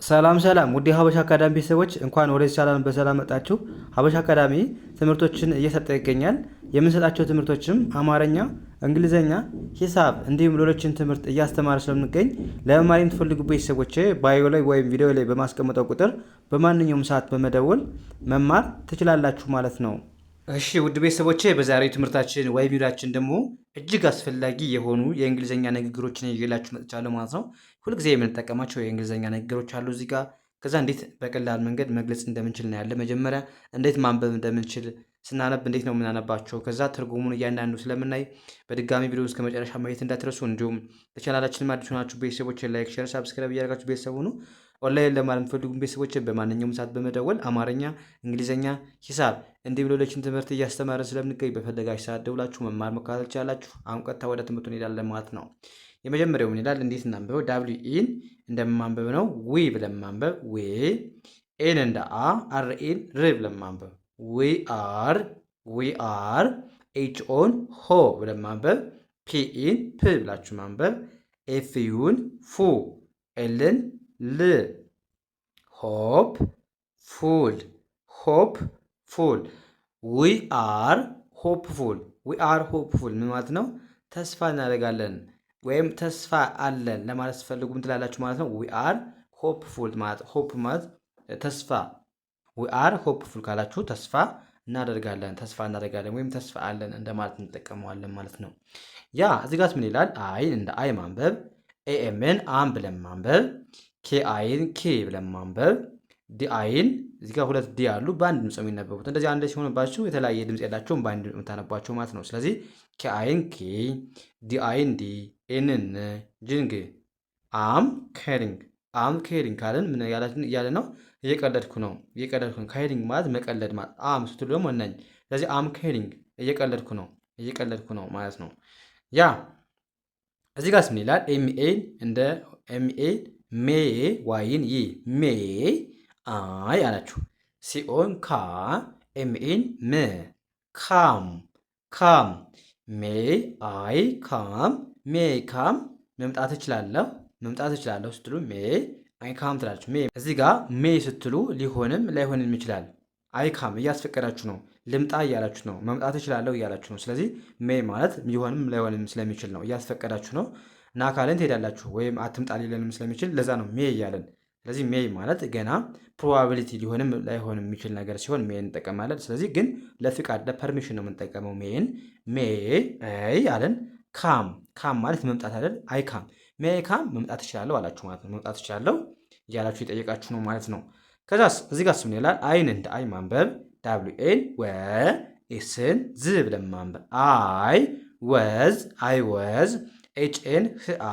ሰላም ሰላም ውድ ሀበሻ አካዳሚ ቤተሰቦች እንኳን ወደዚህ ቻናል በሰላም መጣችሁ። ሀበሻ አካዳሚ ትምህርቶችን እየሰጠ ይገኛል። የምንሰጣቸው ትምህርቶችም አማርኛ፣ እንግሊዘኛ፣ ሂሳብ እንዲሁም ሌሎችን ትምህርት እያስተማረ ስለምንገኝ ለመማር የምትፈልጉ ቤተሰቦች ባዮ ላይ ወይም ቪዲዮ ላይ በማስቀመጠው ቁጥር በማንኛውም ሰዓት በመደወል መማር ትችላላችሁ ማለት ነው። እሺ ውድ ቤተሰቦቼ በዛሬው ትምህርታችን ወይም ቪዲዮአችን ደግሞ እጅግ አስፈላጊ የሆኑ የእንግሊዘኛ ንግግሮችን ይዤላችሁ መጥቻለሁ ማለት ነው። ሁልጊዜ የምንጠቀማቸው የእንግሊዘኛ ንግግሮች አሉ እዚህ ጋር። ከዛ እንዴት በቀላል መንገድ መግለጽ እንደምንችል ነው ያለ። መጀመሪያ እንዴት ማንበብ እንደምንችል ስናነብ እንዴት ነው የምናነባቸው፣ ከዛ ትርጉሙን እያንዳንዱ ስለምናይ በድጋሚ ቪዲዮ እስከ መጨረሻ ማየት እንዳትረሱ። እንዲሁም ለቻናላችን አዲስ ሆናችሁ ቤተሰቦች ላይክ፣ ሼር፣ ሰብስክራይብ እያደረጋችሁ ቤተሰቡ ነው ኦንላይን ለማለት የምትፈልጉ ቤተሰቦች በማንኛውም ሰዓት በመደወል አማርኛ፣ እንግሊዘኛ፣ ሂሳብ እንዲሁም ሌሎችን ትምህርት እያስተማረን ስለምንገኝ በፈለጋችሁ ሰዓት ደውላችሁ መማር መከታተል ትችላላችሁ። አሁን ቀጥታ ወደ ትምህርቱ እንሄዳለን ማለት ነው። የመጀመሪያው ምን ይላል? እንዴት እናንብበው? ዳብሊው ኢን እንደማንበብ ነው። ዊ ብለን ማንበብ ዊ። ኤን እንደ አ፣ አር ኤን ር ብለን ማንበብ ዊ አር። ኤች ኦን ሆ ብለን ማንበብ ፒ ኢን ፕ ብላችሁ ማንበብ። ኤፍ ዩን ፉ፣ ኤልን ል። ሆፕ ፉል ዊ አር ሆፕፉል ምን ማለት ነው? ተስፋ እናደርጋለን ወይም ተስፋ አለን ለማለት ስትፈልጉ ምን ትላላችሁ ማለት ነው? ዊ አር ሆፕፉል ማለት ሆፕ ማለት ተስፋ። ዊ አር ሆፕፉል ካላችሁ ተስፋ እናደርጋለን ወይም ተስፋ አለን እንደማለት እንጠቀመዋለን ማለት ነው። ያ እዚህ ጋር ምን ይላል? አይን እንደ አይ ማንበብ፣ ኤኤምን አም ብለን ማንበብ፣ ኬ አይን ኬ ብለን ማንበብ፣ ዲ አይን እዚህ ጋር ሁለት ዲ አሉ በአንድ ድምፅ የሚነበቡት። እንደዚህ አንድ ሲሆንባችሁ የተለያየ ድምፅ የላቸውም በአንድ የምታነቧቸው ማለት ነው። ስለዚህ ኬ አይን ኬ፣ ዲ አይን ዲ፣ ኤንን ጅንግ። አም ኬሪንግ ካልን ምን እያለ ነው? እየቀለድኩ ነው። ካሪንግ ማለት መቀለድ ማለት። አም ስትሉ ደግሞ ነኝ። ስለዚህ አም ኬሪንግ እየቀለድኩ ነው ማለት ነው። ያ እዚህ ጋር ምን ይላል? ኤምኤን እንደ ኤምኤን ሜ ዋይን ይ ሜ አይ አላችሁ። ሲኦን ካ ኤምኤን ም ካም ሜ አይ ካም መምጣት እችላለሁ ስትሉ ሜ አይ ካም ትላላችሁ። ሜ እዚህ ጋር ሜ ስትሉ ሊሆንም ላይሆንም ይችላል። አይ ካም እያስፈቀዳችሁ ነው። ልምጣ እያላችሁ ነው። መምጣት እችላለሁ እያላችሁ ነው። ስለዚህ ሜ ማለት ሊሆንም ላይሆንም ስለሚችል ነው። እያስፈቀዳችሁ ነው እና ካልን ትሄዳላችሁ ወይም አትምጣ ሊለንም ስለሚችል ለዛ ነው ሜ እያለን። ስለዚህ ሜይ ማለት ገና ፕሮባቢሊቲ ሊሆንም ላይሆንም የሚችል ነገር ሲሆን ሜይ እንጠቀማለን። ስለዚህ ግን ለፍቃድ ለፐርሚሽን ነው የምንጠቀመው ሜይን። ሜይ አለን። ካም ማለት መምጣት አይደል? አይ ካም ሜይ ካም መምጣት እችላለሁ አላችሁ ማለት ነው። መምጣት እችላለሁ እያላችሁ የጠየቃችሁ ነው ማለት ነው። ከዛስ እዚህ ጋር ምን ይላል? አይን እንደ አይ ማንበብ ዳብሊው ኤን ወ ኤስን ዝ ብለን ማንበብ አይ ወዝ ኤች ኤን ህአ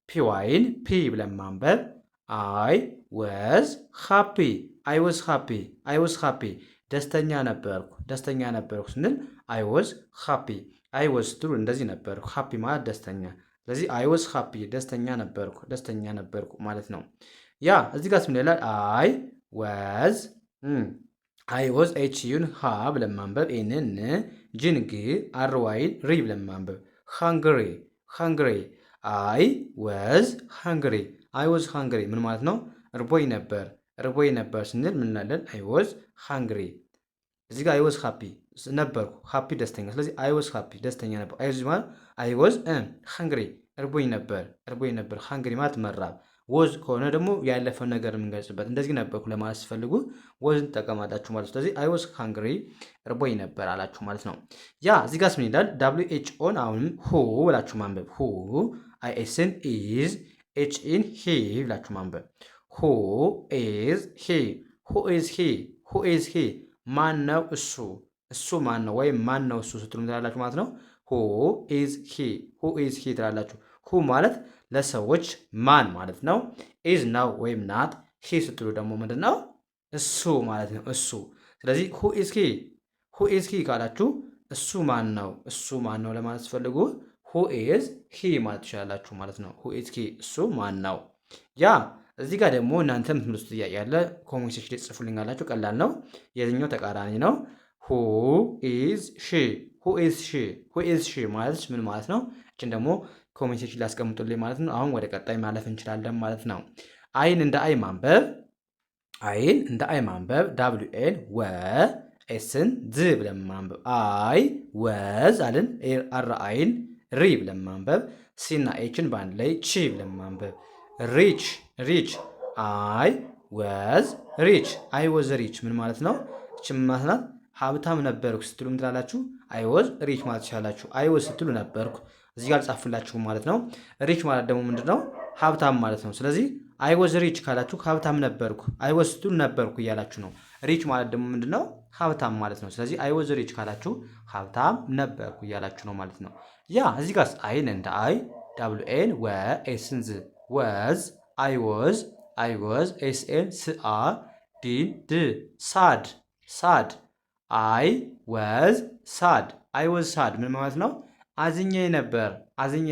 ፒ ዋይን ፒ ብለን ማንበብ አይ ወዝ ሃፒ ደስተኛ ነበርኩ ስንል አይ ወዝ ሃፒ። አይ ወዝ ስትሉ እንደዚህ ነበርኩ። ሃፒ ማለት ደስተኛ። ስለዚህ አይ ወዝ ሃፒ ደስተኛ ነበርኩ ማለት ነው። ያ እዚህ ጋር ምን ይላል? አይ ወዝ ኤች ዩን ሃ ብለን ማንበብ ኤንን ጅንግ አርዋይን ሪ ብለን ማንበብ ሃንግሪ አይ ወዝ ሃንግሪ ምን ማለት ነው? እርቦኝ ነበር ስንል ምን እንላለን? አይ ወዝ ሃንግሪ። እዚህ ጋር አይ ወዝ ሃፒ ነበርኩ፣ ሃፒ ደስተኛ። ስለዚህ አይ ወዝ ሃፒ ደስተኛ ነበር። አይ ወዝ ሃንግሪ እርቦኝ ነበር። ሃንግሪ ማለት መራብ። ወዝ ከሆነ ደግሞ ያለፈው ነገር የምንገልጽበት። እንደዚህ ነበርኩ ለማለት ሲፈልጉ ወዝ እንጠቀማላችሁ ማለት ነው። ስለዚህ አይ ወዝ ሃንግሪ እርቦኝ ነበር አላችሁ ማለት ነው። ያ እዚህ ጋር ምን ይላል? ዳብሊው ኤች ኦን አሁንም ሁ ብላችሁ ማንበብ ሁ አይ ኤስን ኢዝ ኤች ኢን ሂ ብላችሁ ማንበብ ሁ ኢዝ ሂ ማን ነው እሱ ማን ነው ወይም ማን ነው እሱ ስትሉ ትላላችሁ ማለት ነው። ሁ ኢዝ ሂ ትላላችሁ። ሁ ማለት ለሰዎች ማን ማለት ነው። ኢዝ ነው ወይም ናት። ሂ ስትሉ ደግሞ ምንድን ነው? እሱ ማለት ነው። እሱ ስለዚህ ሁ ኢዝ ሂ ካላችሁ እሱ ማን ነው ለማለት ስፈልጉ ሁ ኢዝ ሂ ማለት ትችላላችሁ ማለት ነው። ሁ ኢዝ ሂ እሱ ማን ነው? ያ እዚህ ጋር ደግሞ እናንተ የምትመልሱት ጥያቄ ያለ ኮሜንት ሴክሽን ላይ ጽፉልኛላችሁ። ቀላል ነው። የትኛው ተቃራኒ ነው? ሁ ኢዝ ሺ ማለት ምን ማለት ነው? እችን ደግሞ ኮሜንት ሴክሽን ላይ አስቀምጡልኝ ማለት ነው። አሁን ወደ ቀጣይ ማለፍ እንችላለን ማለት ነው። አይን እንደ አይ ማንበብ አይን እንደ አይ ማንበብ ዳብሊው ኤን ወ ኤስን ዝ ብለን ማንበብ አይ ወዝ አልን አር አይን ሪ ብለን ማንበብ ሲና ኤችን በአንድ ላይ ቺ ብለን ማንበብ ሪች ሪች አይ ወዝ ሪች አይ ወዝ ሪች ምን ማለት ነው? እቺ ምን ማለት ናት? ሀብታም ነበርኩ ስትሉ ምን ትላላችሁ? አይ ወዝ ሪች ማለት ትችላላችሁ። አይ ወዝ ስትሉ ነበርኩ እዚህ ጋር ጻፍላችሁ ማለት ነው። ሪች ማለት ደግሞ ምንድነው? ሀብታም ማለት ነው። ስለዚህ አይ ወዝ ሪች ካላችሁ ሀብታም ነበርኩ፣ አይ ወዝ ስትሉ ነበርኩ እያላችሁ ነው። ሪች ማለት ደግሞ ምንድነው? ሀብታም ማለት ነው። ስለዚህ አይ ወዝ ሪች ካላችሁ ሀብታም ነበርኩ እያላችሁ ነው ማለት ነው። ያ እዚህ ጋር አይን እንደ አይ ዳብሊው ኤን ወ ኤስን ዝ ወዝ አይ ወዝ ኤስኤን ስአ ዲን ድ ሳድ ሳድ አይ ወዝ ሳድ አይ ወዝ ሳድ ምን ማለት ነው? አዝኜ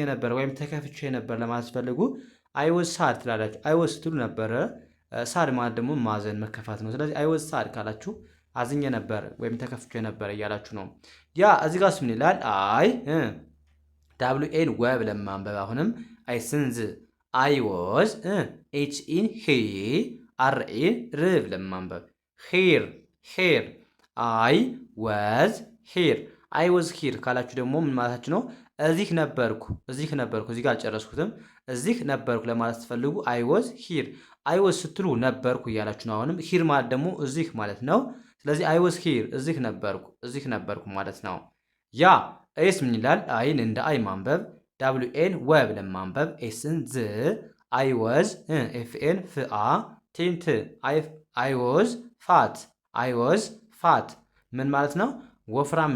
ነበር ወይም ተከፍቼ ነበር ለማለት ፈልጉ አይ ወዝ ሳድ ትላላችሁ። አይ ወዝ ስትሉ ነበረ። ሳድ ማለት ደግሞ ማዘን መከፋት ነው። ስለዚህ አይ ወዝ ሳድ ካላችሁ አዝኜ ነበር ወይም ተከፍቼ ነበር እያላችሁ ነው። ያ እዚህ ጋር ምን ይላል? አይ ዳብሊው ኤን ወ ብለን ማንበብ አሁንም አይ ስንዝ አይ ወዝ ኤች ኢን ሂ አር ኢን ር ብለን ማንበብ ሂር ሂር አይ ወዝ ሂር አይ ወዝ ሂር ካላችሁ ደግሞ ምን ማለታችሁ ነው? እዚህ ነበርኩ እዚህ ጋር አልጨረስኩትም። እዚህ ነበርኩ ለማለት ስትፈልጉ አይ ወዝ ሂር አይ ወዝ ስትሉ ነበርኩ እያላችሁ ነው። አሁንም ሂር ማለት ደግሞ እዚህ ማለት ነው። ስለዚህ አይ ወዝ ሂር እዚህ ነበርኩ ማለት ነው። ያ ኤስ ምን ይላል? አይን እንደ አይ ማንበብ ዳብሊው ኤን ወ ብለን ማንበብ ኤስን ዝ አይ ወዝ ኤፍኤን ፍአ ቴንት አይ ወዝ ፋት ምን ማለት ነው? ወፍራም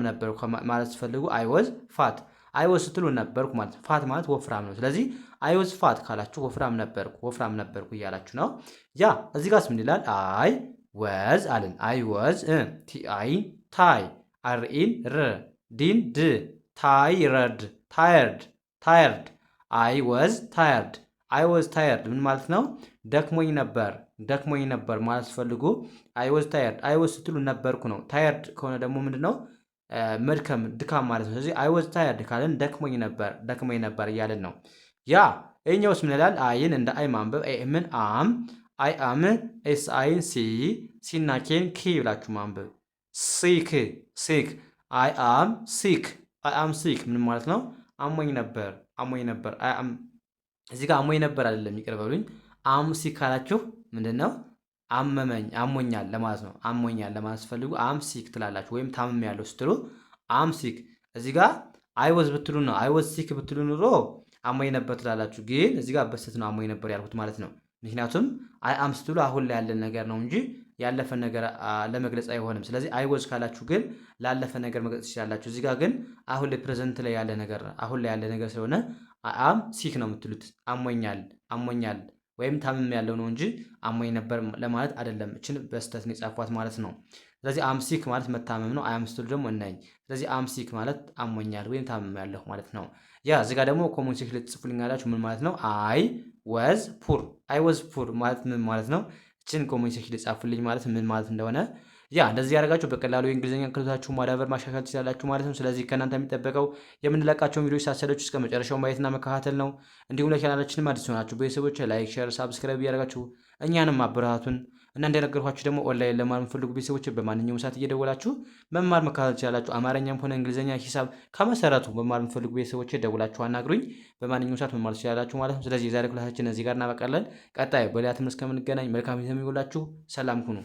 ነበርኩ ማለት ስትፈልጉ አይ ወዝ ፋት አይ ወዝ ስትሉ ነበርኩ ማለት ነው። ፋት ማለት ወፍራም ነው። ስለዚህ አይ ወዝ ፋት ካላችሁ ወፍራም ነበርኩ እያላችሁ ነው። ያ እዚህ ጋርስ ምን ይላል? አይ ወዝ አልን አይ ወዝ ቲ አይ ታይ አርኢን ር ዲን ድ ታየርድ አይ ወዝ ታየርድ ምን ማለት ነው? ደክሞኝ ነበር ማለት ስትፈልጉ አይ ወዝ ታየርድ አይ ወዝ ስትሉ ነበርኩ ነው። ታየርድ ከሆነ ደግሞ ምንድነው? መድከም ድካም ማለት ነው። ስለዚህ አይ ወዝ ታየርድ ካልን ደክሞኝ ነበር እያልን ነው። ያ ይኸኛውስ ምን ይላል? አይን እንደ አይ ማንበብ ምን አይ አም ኤስ አይን ሲና ኬን ኪ ብላችሁ ማንበብ ሲክ አይ አም ሲክ ምን ማለት ነው? አሞኝ ነበር እዚህ ጋር አሞኝ ነበር አይደለም፣ ይቅር በሉኝ። አም ሲክ ካላችሁ ምንድነው? አሞኛል ለማለት ነው። አሞኛል ለማለት ፈልጉ አም ሲክ ትላላችሁ። ወይም ታምም ያለው ስትሉ አም ሲክ። እዚህ ጋር አይ ወዝ ብትሉ ነው። አይ ወዝ ሲክ ብትሉ ኑሮ አሞኝ ነበር ትላላችሁ። ግን እዚህ ጋር በስተት ነው አሞኝ ነበር ያልኩት ማለት ነው። ምክንያቱም አይ አም ስትሉ አሁን ላይ ያለ ነገር ነው እንጂ ያለፈ ነገር ለመግለጽ አይሆንም። ስለዚህ አይ ወዝ ካላችሁ ግን ላለፈ ነገር መግለጽ ትችላላችሁ። እዚህ ጋር ግን አሁን ላይ ፕሬዘንት ላይ ያለ ነገር ስለሆነ አም ሲክ ነው የምትሉት። አሞኛል ወይም ታምም ያለው ነው እንጂ አሞኝ ነበር ለማለት አይደለም። እችን በስተት ነው የጻፏት ማለት ነው። ስለዚህ አም ሲክ ማለት መታመም ነው። አይ አም ስትሉ ደግሞ እናኝ። ስለዚህ አም ሲክ ማለት አሞኛል ወይም ታምም ያለሁ ማለት ነው። ያ እዚህ ጋር ደግሞ ኮመን ሴክሽን ልትጽፉልኛላችሁ። ምን ማለት ነው? አይ ወዝ ፑር ማለት ምን ማለት ነው? እችን ኮሜንት ሴክሽን ጻፉልኝ ማለት ምን ማለት እንደሆነ። ያ እንደዚህ ያደርጋችሁ በቀላሉ የእንግሊዝኛ ክህሎታችሁ ማዳበር ማሻሻል ትችላላችሁ ማለት ነው። ስለዚህ ከእናንተ የሚጠበቀው የምንለቃቸውን ቪዲዮዎች ሳሰለችሁ እስከ መጨረሻው ማየትና መከታተል ነው። እንዲሁም ለቻናላችንም አዲስ ሆናችሁ ቤተሰቦች ላይክ፣ ሼር፣ ሳብስክራይብ እያደረጋችሁ እኛንም አበረታቱን እና እንደነገርኳችሁ ደግሞ ኦንላይን ለማር የምትፈልጉ ቤተሰቦች በማንኛውም ሰዓት እየደወላችሁ መማር መከታተል ትችላላችሁ። አማርኛም ሆነ እንግሊዝኛ፣ ሂሳብ ከመሰረቱ መማር የምትፈልጉ ቤተሰቦች ደውላችሁ አናግሩኝ። በማንኛውም ሰዓት መማር ትችላላችሁ ማለት ነው። ስለዚህ የዛሬ ክላሳችን እዚህ ጋር እናበቃለን። ቀጣይ በሌላ ትምህርት እስከምንገናኝ መልካም ጊዜ የሚውላችሁ። ሰላም ሁኑ።